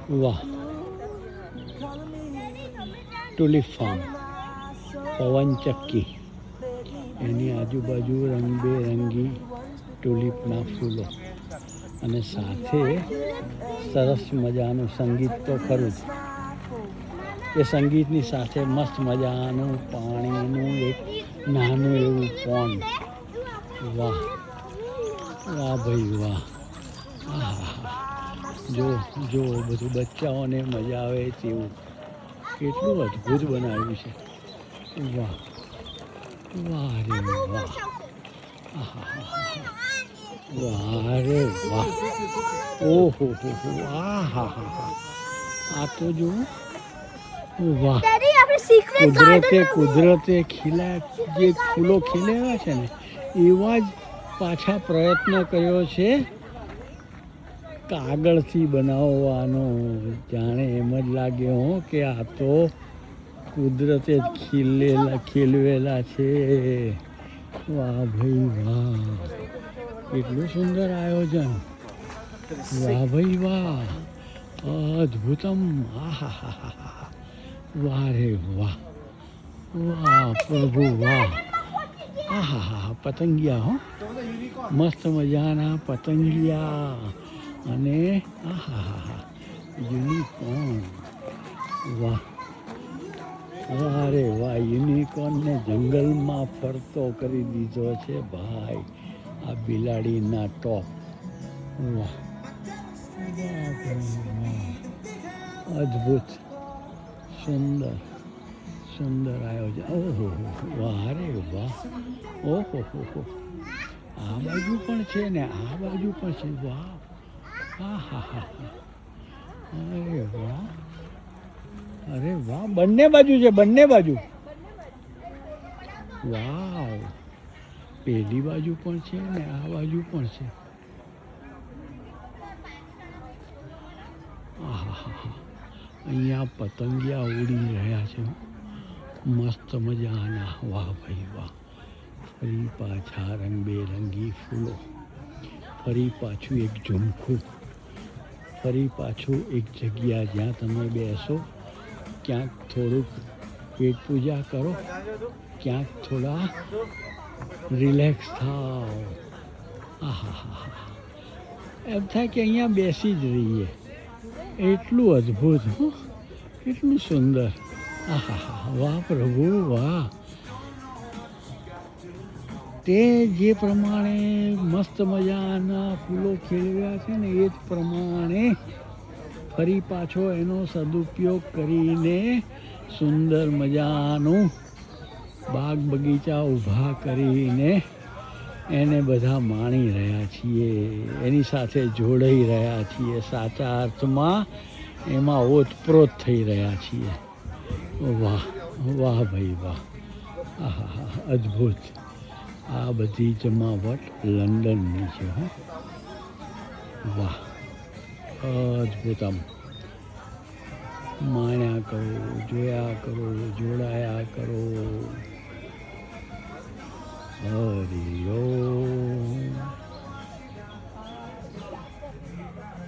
વાહ, Tulip farm, પવન ચક્કી, એની આજુબાજુ રંગબેરંગી ટુલિપના ફૂલો અને સાથે સરસ મજાનું સંગીત તો ખરું જ. એ સંગીતની સાથે મસ્ત મજાનું પાણીનું એક નાનું એવું પોન્ડ. વાહ વાહ ભાઈ વાહ. જો જો બધું બચ્ચાઓને મજા આવે તેવું કેટલું અદ્ભુત બનાવ્યું છે. વાહ વાહ રે વાહ. વાહ રે વાહ. ઓહો હો હો. આ હા હા હા. આ તો જો વાહ. કુદરતે જે ફૂલો ખીલેલા છે ને એવા જ પાછા પ્રયત્ન કર્યો છે કાગળથી બનાવવાનો. જાણે એમ જ લાગે હો કે આ તો કુદરતે જ ખીલવેલા છે. વાહ ભાઈ વાહ, કેટલું સુંદર આયોજન. વાહ ભાઈ વાહ, અદ્ભુતમ. આહા હા હા હા. વાહ રે વાહ. વાહ પ્રભુ વાહ. આહા હા. પતંગિયા હો, મસ્ત મજાના પતંગિયા અને આહા હા હા યુનિકોર્ન. વાહ વાહ રે વાહ. યુનિકોર્નને જંગલમાં ફરતો કરી દીધો છે ભાઈ આ બિલાડીના ટોપ. વાહ વાહ ભાઈ વાહ. અદ્ભુત, સુંદર સુંદર આયોજન. ઓહો હો. વાહ રે વાહ. ઓહો હો હો. આ બાજુ પણ છે ને આ બાજુ પણ છે. વાહ. હા હા હા હા. અરે વાહ. અરે વાહ. બંને બાજુ છે, બંને બાજુ. વાવ. પેલી બાજુ પણ છે ને આ બાજુ પણ છે. આહાહા. અહીંયા પતંગિયા ઉડી રહ્યા છે. મસ્ત મજાના. વાહ ભાઈ વાહ. ફરી પાછા રંગબેરંગી ફૂલો, ફરી પાછું એક ઝુમખું, ફરી પાછું એક જગ્યા જ્યાં તમે બેસો, ક્યાંક થોડુંક પેટ પૂજા કરો, ક્યાંક થોડા રિલેક્સ થાવ. આહાહા. એમ થાય કે અહીંયા બેસી જ રહીએ. એટલું અદ્ભુત હો, કેટલું સુંદર. આહાહા. વાહ પ્રભુ વાહ. તે જે પ્રમાણે મસ્ત મજાના ફૂલો ખીલ્યા છે ને એ જ પ્રમાણે ફરી પાછો એનો સદુપયોગ કરીને સુંદર મજાનું બાગ બગીચા ઊભા કરીને એને બધા માણી રહ્યા છીએ. એની સાથે જોડાઈ રહ્યા છીએ. સાચા અર્થમાં એમાં ઓતપ્રોત થઈ રહ્યા છીએ. વાહ વાહ ભાઈ વાહ. આહાહા. અદ્ભુત. આ બધી જમાવટ લંડનની છે હો. વાહ અદ્ભુતમ. માણ્યા કરો, જોયા કરો, જોડાયા કરો. હરિ ઓમ.